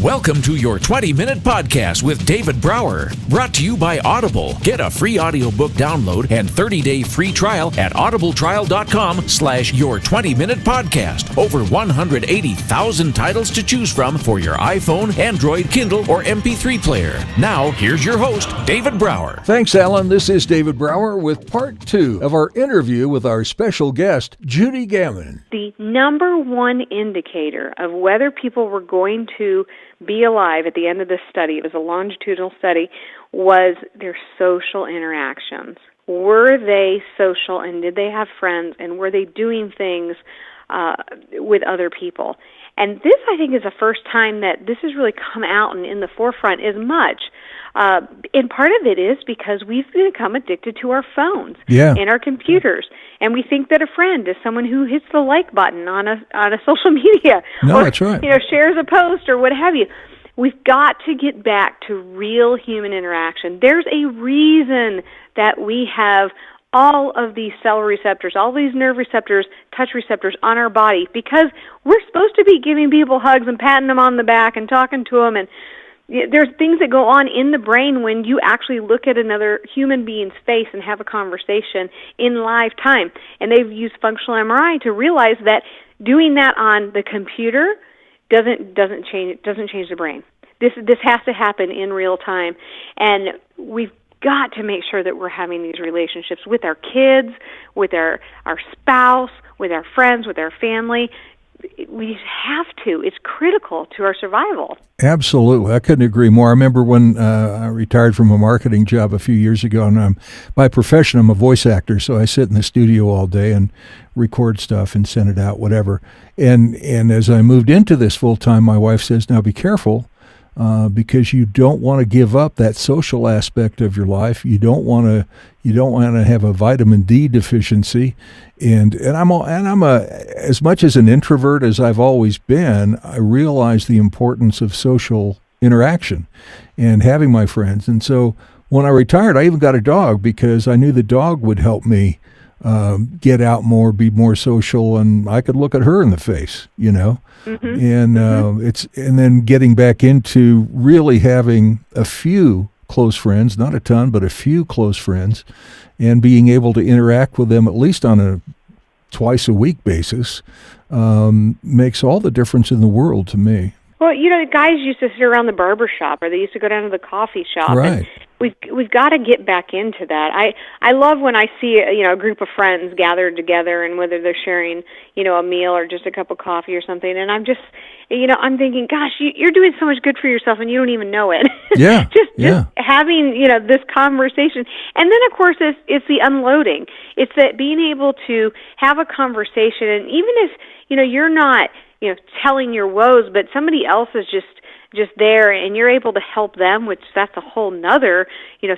Welcome to your 20-minute podcast with David Brower, brought to you by Audible. Get a free audiobook download and 30-day free trial at audibletrial.com/your 20-minute podcast. Over 180,000 titles to choose from for your iPhone, Android, Kindle, or MP3 player. Now, here's your host, David Brower. Thanks, Allan. This is David Brower with part 2 of our interview with our special guest, Judy Gaman. The number one indicator of whether people were going to be alive at the end of this study, it was a longitudinal study, was their social interactions. Were they social, and did they have friends, and were they doing things with other people? And this, I think, is the first time that this has really come out and in the forefront as much. And part of it is because we've become addicted to our phones and our computers, and we think that a friend is someone who hits the like button on a social media, or that's right. Shares a post or what have you. We've got to get back to real human interaction. There's a reason that we have all of these cell receptors, all these nerve receptors, touch receptors on our body, because we're supposed to be giving people hugs and patting them on the back and talking to them, and there's things that go on in the brain when you actually look at another human being's face and have a conversation in live time. And they've used functional MRI to realize that doing that on the computer doesn't change the brain. This has to happen in real time, and we've got to make sure that we're having these relationships with our kids, with our spouse, with our friends, with our family. We have to. It's critical to our survival. Absolutely. I couldn't agree more. I remember when I retired from a marketing job a few years ago, and by profession, I'm a voice actor, so I sit in the studio all day and record stuff and send it out, whatever. And as I moved into this full-time, my wife says, now be careful, because you don't want to give up that social aspect of your life. You don't want to have a vitamin D deficiency. And I'm as much as an introvert as I've always been, I realize the importance of social interaction and having my friends. And so when I retired, I even got a dog because I knew the dog would help me get out more, be more social, and I could look at her in the face, And and then getting back into really having a few close friends, not a ton, but a few close friends, and being able to interact with them at least on a twice a week basis makes all the difference in the world to me. Well, guys used to sit around the barber shop, or they used to go down to the coffee shop. Right. And we've got to get back into that. I love when I see a group of friends gathered together, and whether they're sharing a meal or just a cup of coffee or something. And I'm just I'm thinking, gosh, you're doing so much good for yourself, and you don't even know it. Yeah. just having this conversation, and then of course it's the unloading. It's that being able to have a conversation, and even if you're not telling your woes, but somebody else is just there, and you're able to help them, which that's a whole nother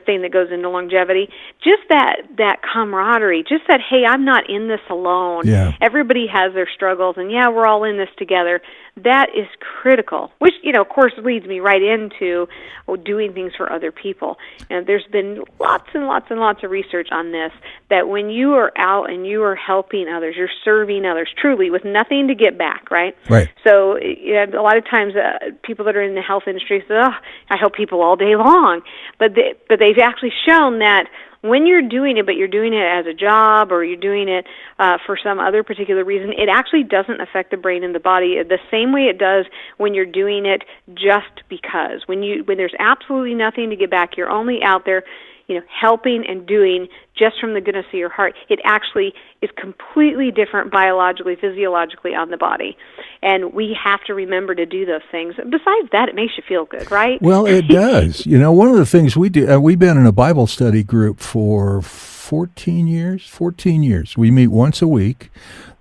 thing that goes into longevity. Just that camaraderie, just that, hey, I'm not in this alone. Yeah. Everybody has their struggles, and we're all in this together. That is critical, which of course leads me right into doing things for other people. And there's been lots and lots and lots of research on this, that when you are out and you are helping others, you're serving others truly with nothing to get back, right? Right. So a lot of times people that are in the health industry say, I help people all day long. But they've actually shown that when you're doing it, but you're doing it as a job, or you're doing it for some other particular reason, it actually doesn't affect the brain and the body the same way it does when you're doing it just because. When there's absolutely nothing to get back, you're only out there helping and doing just from the goodness of your heart. It actually is completely different biologically, physiologically on the body. And we have to remember to do those things. Besides that, it makes you feel good, right? Well, it does. One of the things we do, we've been in a Bible study group for 14 years. We meet once a week.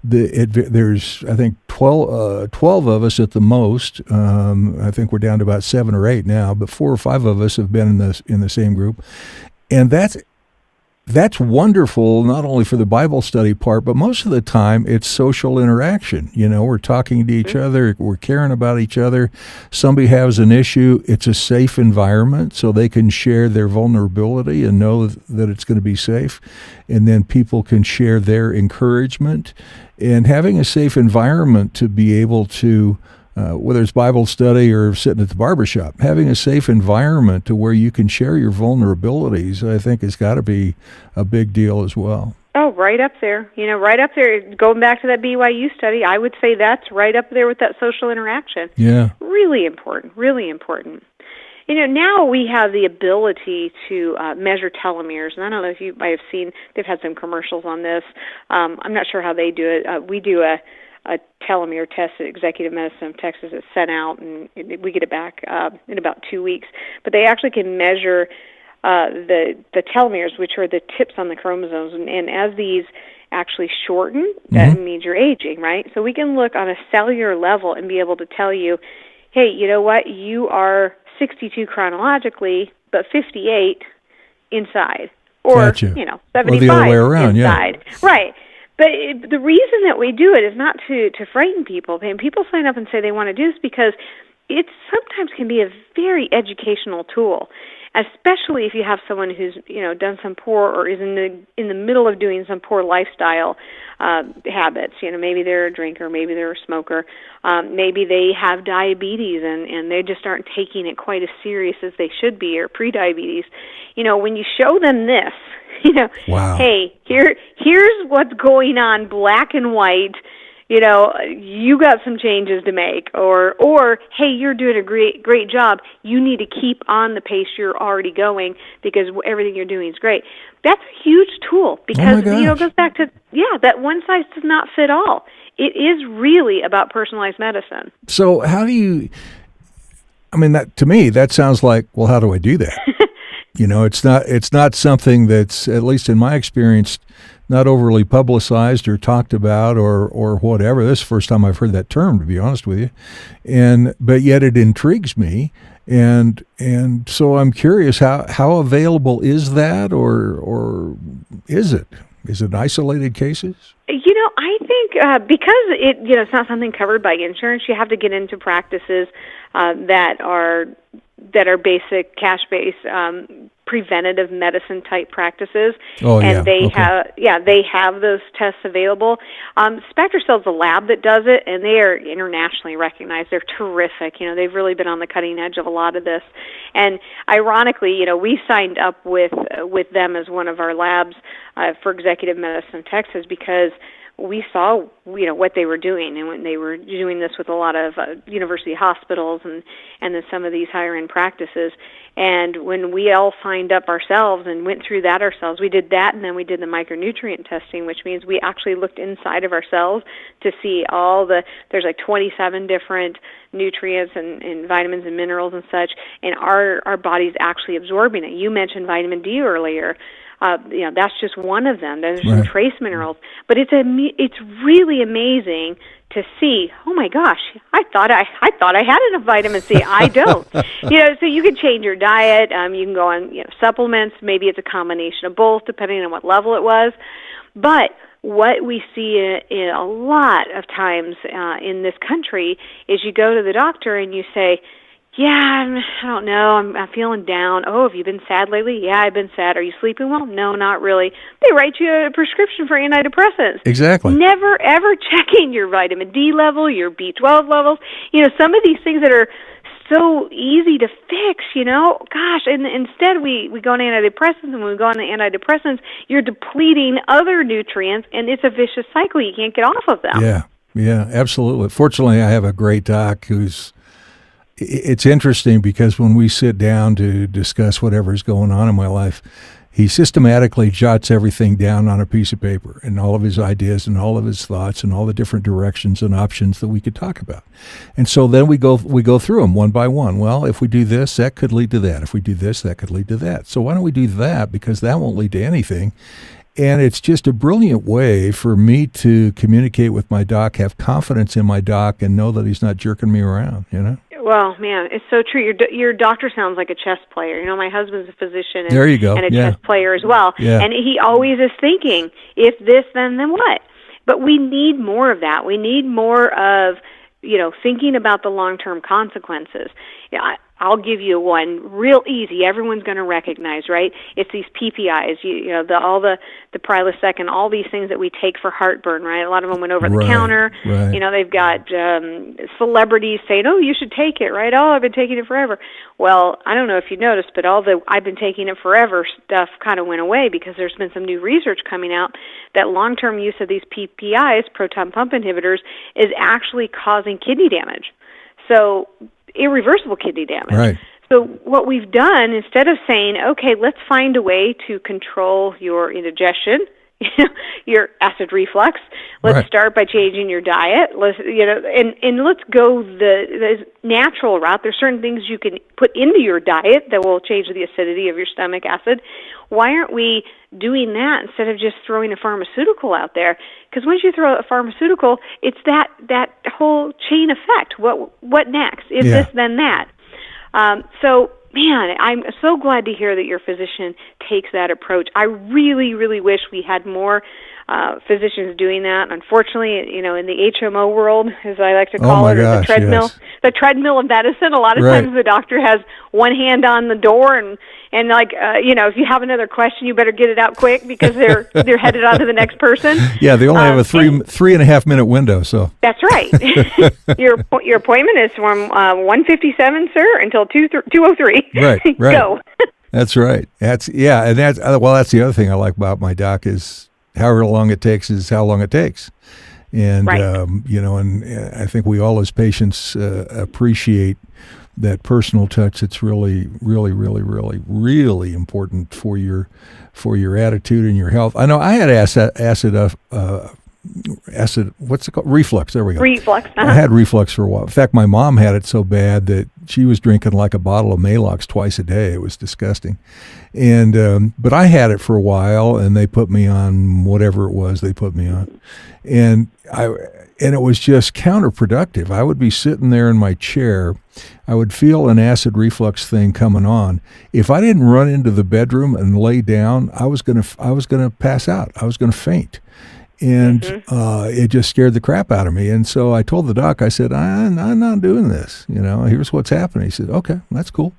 There's, I think, 12 of us at the most. I think we're down to about 7 or 8 now, but 4 or 5 of us have been in the same group. And that's wonderful, not only for the Bible study part, but most of the time it's social interaction. We're talking to each other, we're caring about each other. Somebody has an issue, it's a safe environment so they can share their vulnerability and know that it's going to be safe. And then people can share their encouragement. And having a safe environment to be able to whether it's Bible study or sitting at the barbershop, having a safe environment to where you can share your vulnerabilities, I think has got to be a big deal as well. Oh, right up there. Right up there. Going back to that BYU study, I would say that's right up there with that social interaction. Yeah. Really important, really important. Now we have the ability to measure telomeres, and I don't know if you might have seen, they've had some commercials on this. I'm not sure how they do it. We do a telomere test at Executive Medicine of Texas. It's sent out, and we get it back in about 2 weeks. But they actually can measure the telomeres, which are the tips on the chromosomes, and as these actually shorten, that means you're aging, right? So we can look on a cellular level and be able to tell you, hey, you know what, you are 62 chronologically, but 58 inside, or gotcha. 75 or the other way around, inside, yeah. Right. But the reason that we do it is not to frighten people. And people sign up and say they want to do this because it sometimes can be a very educational tool, especially if you have someone who's done some poor or is in the middle of doing some poor lifestyle habits. Maybe they're a drinker, maybe they're a smoker, maybe they have diabetes and they just aren't taking it quite as serious as they should be, or pre-diabetes. When you show them this, wow. Hey, here's what's going on, black and white. You got some changes to make, or hey, you're doing a great job. You need to keep on the pace you're already going because everything you're doing is great. That's a huge tool because it goes back to that one size does not fit all. It is really about personalized medicine. So how do you? I mean, that to me that sounds like, well, how do I do that? It's not something that's, at least in my experience, not overly publicized or talked about or whatever. This is the first time I've heard that term, to be honest with you. But yet it intrigues me. And so I'm curious, how available is that, or is it? Is it isolated cases? I think because it's not something covered by insurance, you have to get into practices that are basic cash-based preventative medicine type practices. Oh, yeah. And they okay. have those tests available. SpectraCell's a lab that does it, and they are internationally recognized. They're terrific. They've really been on the cutting edge of a lot of this. And ironically, we signed up with them as one of our labs for Executive Medicine of Texas because we saw, what they were doing, and when they were doing this with a lot of university hospitals and then some of these higher end practices. And when we all signed up ourselves and went through that ourselves, we did that, and then we did the micronutrient testing, which means we actually looked inside of ourselves to see there's like 27 different nutrients and vitamins and minerals and such, and our body's actually absorbing it. You mentioned vitamin D earlier. That's just one of them. There's some trace minerals, but it's really amazing to see. Oh my gosh, I thought I had enough vitamin C. I don't. So you can change your diet. You can go on supplements. Maybe it's a combination of both, depending on what level it was. But what we see in a lot of times in this country is you go to the doctor and you say, I don't know, I'm feeling down. Oh, have you been sad lately? Yeah, I've been sad. Are you sleeping well? No, not really. They write you a prescription for antidepressants. Exactly. Never, ever checking your vitamin D level, your B12 levels. Some of these things that are so easy to fix, gosh, and instead we go on antidepressants, and when we go on the antidepressants, you're depleting other nutrients, and it's a vicious cycle. You can't get off of them. Yeah, absolutely. Fortunately, I have a great doc it's interesting because when we sit down to discuss whatever's going on in my life, he systematically jots everything down on a piece of paper and all of his ideas and all of his thoughts and all the different directions and options that we could talk about. And so then we go through them one by one. Well, if we do this, that could lead to that. If we do this, that could lead to that. So why don't we do that? Because that won't lead to anything. And it's just a brilliant way for me to communicate with my doc, have confidence in my doc, and know that he's not jerking me around, Well, man, it's so true. Your doctor sounds like a chess player. My husband's a physician there you go. and a chess player as well. Yeah. And he always is thinking, if this, then what? But we need more of that. We need more of, thinking about the long-term consequences. I'll give you one real easy. Everyone's going to recognize, right? It's these PPIs, all the Prilosec, all these things that we take for heartburn, right? A lot of them went over the counter. Right. They've got celebrities saying, "Oh, you should take it," right? "Oh, I've been taking it forever." Well, I don't know if you noticed, but all the "I've been taking it forever" stuff kind of went away because there's been some new research coming out that long-term use of these PPIs, proton pump inhibitors, is actually causing kidney damage. So irreversible kidney damage. Right. So what we've done, instead of saying, okay, let's find a way to control your indigestion, your acid reflux, let's start by changing your diet. And let's go the natural route. There's certain things you can put into your diet that will change the acidity of your stomach acid. Why aren't we doing that instead of just throwing a pharmaceutical out there? Because once you throw a pharmaceutical, it's that whole chain effect. What next? If this, then that. So, man, I'm so glad to hear that your physician takes that approach. I really, really wish we had more physicians doing that. Unfortunately, in the HMO world, as I like to call it, or the treadmill, the treadmill of medicine. A lot of times the doctor has one hand on the door, and if you have another question, you better get it out quick because they're headed on to the next person. Yeah, they only have a 3.5 minute window. So that's right. Your appointment is from 1:57, sir, until 2:03. Right. Go. That's right. That's the other thing I like about my doc is however long it takes is how long it takes. And, and I think we all as patients appreciate that personal touch. It's really, really, really, really, really important for your attitude and your health. I know I had what's it called? Reflux. There we go. Reflux. Uh-huh. I had reflux for a while. In fact, my mom had it so bad that she was drinking like a bottle of Maalox twice a day. It was disgusting. And but I had it for a while, and they put me on whatever it was they put me on, and it was just counterproductive. I would be sitting there in my chair. I would feel an acid reflux thing coming on. If I didn't run into the bedroom and lay down, I was gonna pass out. I was gonna faint. And it just scared the crap out of me. And so I told the doc, I said, I'm not doing this. Here's what's happening. He said, okay, that's cool.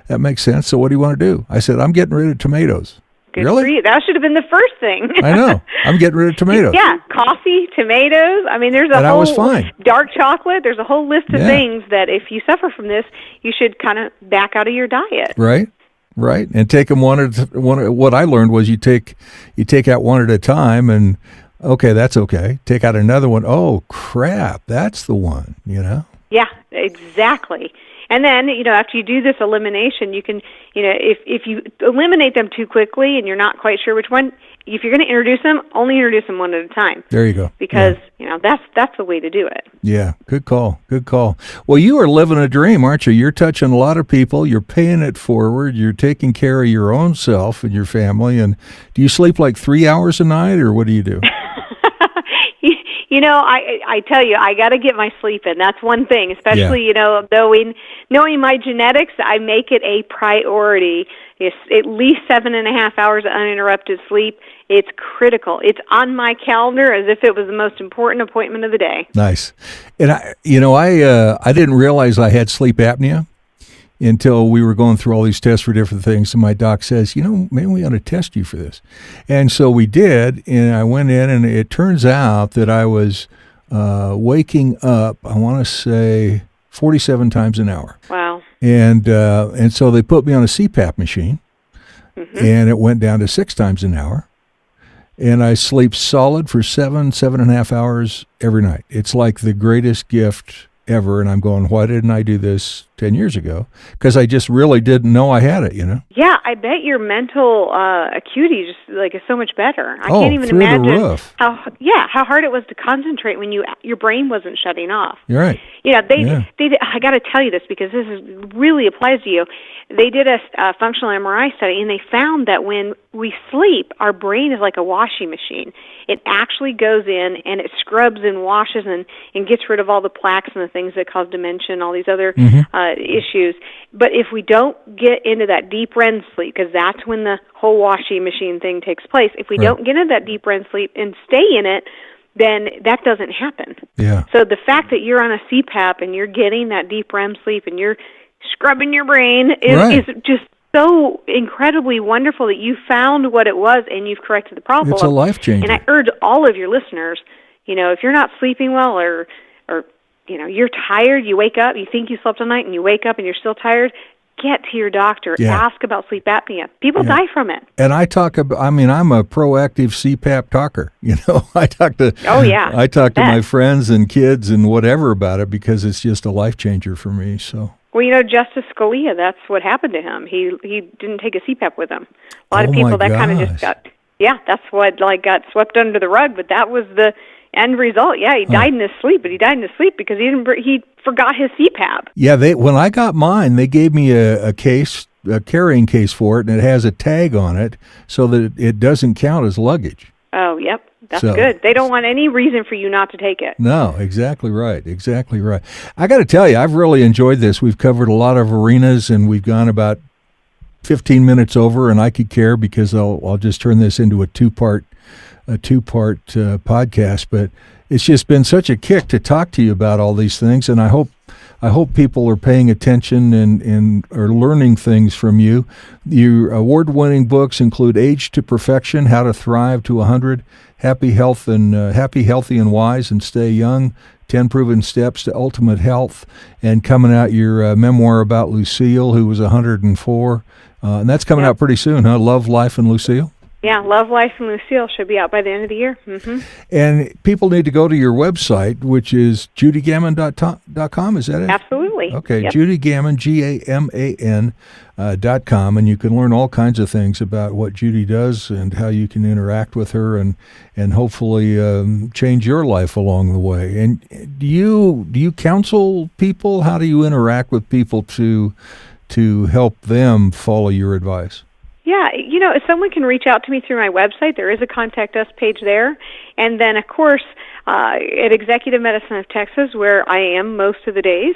That makes sense. So what do you want to do? I said, I'm getting rid of tomatoes. Good really? For you. That should have been the first thing. I know. I'm getting rid of tomatoes. Yeah, coffee, tomatoes. I mean, there's a whole I was fine. Dark chocolate. There's a whole list of things that if you suffer from this, you should kind of back out of your diet. Right. And take them one at one. What I learned was you take out one at a time, and okay, that's okay. Take out another one. Oh, crap, that's the one, Yeah, exactly. And then, after you do this elimination, you can, if you eliminate them too quickly and you're not quite sure which one, if you're going to introduce them, only introduce them one at a time. There you go. Because, that's the way to do it. Yeah, good call. Well, you are living a dream, aren't you? You're touching a lot of people. You're paying it forward. You're taking care of your own self and your family. And do you sleep like 3 hours a night, or what do you do? I tell you, I got to get my sleep in. That's one thing, especially, knowing my genetics, I make it a priority. It's at least 7.5 hours of uninterrupted sleep. It's critical. It's on my calendar as if it was the most important appointment of the day. Nice. And I didn't realize I had sleep apnea until we were going through all these tests for different things. And my doc says, maybe we ought to test you for this. And so we did, and I went in, and it turns out that I was waking up, I want to say, 47 times an hour. Wow. And so they put me on a CPAP machine, and it went down to 6 times an hour. And I sleep solid for 7.5 hours every night. It's like the greatest gift ever. And I'm going, why didn't I do this 10 years ago? Because I just really didn't know I had it, Yeah, I bet your mental acuity just is so much better. I can't even imagine how hard it was to concentrate when your brain wasn't shutting off. You're right. I got to tell you this because this really applies to you. They did a functional MRI study, and they found that when we sleep, our brain is like a washing machine. It actually goes in and it scrubs and washes and gets rid of all the plaques and the things that cause dementia and all these other issues. But if we don't get into that deep REM sleep, because that's when the whole washing machine thing takes place, if we don't get into that deep REM sleep and stay in it, then that doesn't happen. Yeah. So the fact that you're on a CPAP and you're getting that deep REM sleep and you're scrubbing your brain is just so incredibly wonderful that you found what it was and you've corrected the problem. It's a life changer. And I urge all of your listeners, if you're not sleeping well or you're tired, you wake up, you think you slept all night, and you wake up and you're still tired, get to your doctor. Yeah. Ask about sleep apnea. People die from it. And I'm a proactive CPAP talker. I talk to my friends and kids and whatever about it because it's just a life changer for me. So. Well, Justice Scalia, that's what happened to him. He didn't take a CPAP with him. A lot of people that kind of just got, that's what got swept under the rug. But that was the end result. Yeah, he died in his sleep, but he died in his sleep because he forgot his CPAP. Yeah, when I got mine, they gave me a carrying case for it, and it has a tag on it so that it doesn't count as luggage. Oh, yep. That's good. They don't want any reason for you not to take it. No, exactly right. Exactly right. I got to tell you, I've really enjoyed this. We've covered a lot of arenas, and we've gone about 15 minutes over, and I could care because I'll just turn this into a two-part podcast. But it's just been such a kick to talk to you about all these things, and I hope people are paying attention and are learning things from you. Your award-winning books include Age to Perfection, How to Thrive to 100, Happy, Healthy, and Wise, and Stay Young, 10 Proven Steps to Ultimate Health, and coming out your memoir about Lucille, who was 104. And that's coming out pretty soon, huh? Love, Life, and Lucille? Yeah, Love, Life, and Lucille should be out by the end of the year. Mm-hmm. And people need to go to your website, which is judygaman.com. Is that it? Absolutely. Okay, yep. Judy Gaman, GAMAN.com, and you can learn all kinds of things about what Judy does and how you can interact with her and hopefully change your life along the way. And do you counsel people? How do you interact with people to help them follow your advice? Yeah, if someone can reach out to me through my website, there is a Contact Us page there. And then, of course, at Executive Medicine of Texas, where I am most of the days,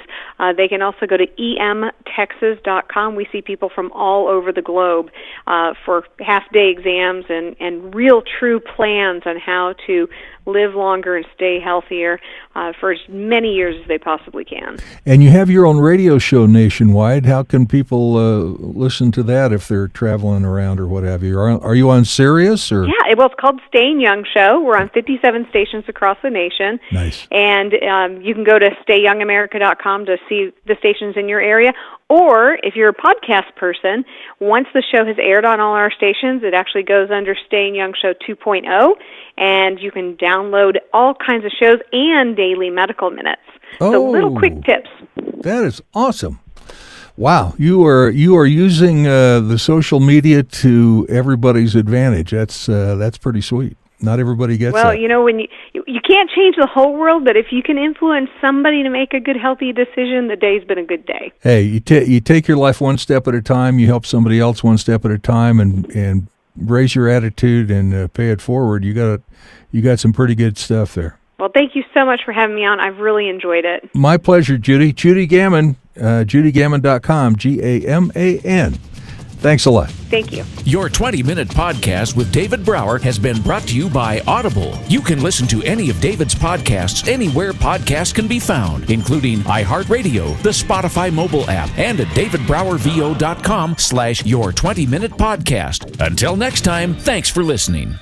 they can also go to emtexas.com. We see people from all over the globe for half-day exams and real true plans on how to live longer and stay healthier for as many years as they possibly can. And you have your own radio show nationwide. How can people listen to that if they're traveling around or what have you? Are you on Sirius? Or? Yeah, it's called Staying Young Show. We're on 57 stations across the nation. Nice. And you can go to stayyoungamerica.com to see the stations in your area. Or if you're a podcast person, once the show has aired on all our stations, it actually goes under Staying Young Show 2.0, and you can download all kinds of shows and daily medical minutes. So little quick tips. That is awesome. Wow, you are using the social media to everybody's advantage. That's pretty sweet. Not everybody gets that. Well, when you can't change the whole world, but if you can influence somebody to make a good, healthy decision, the day's been a good day. Hey, you take your life one step at a time. You help somebody else one step at a time, and raise your attitude and pay it forward. You got some pretty good stuff there. Well, thank you so much for having me on. I've really enjoyed it. My pleasure, Judy. Judy Gaman, judygaman.com, GAMAN. Thanks a lot. Thank you. Your 20-minute podcast with David Brower has been brought to you by Audible. You can listen to any of David's podcasts anywhere podcasts can be found, including iHeartRadio, the Spotify mobile app, and at davidbrowervo.com/your20-minute podcast. Until next time, thanks for listening.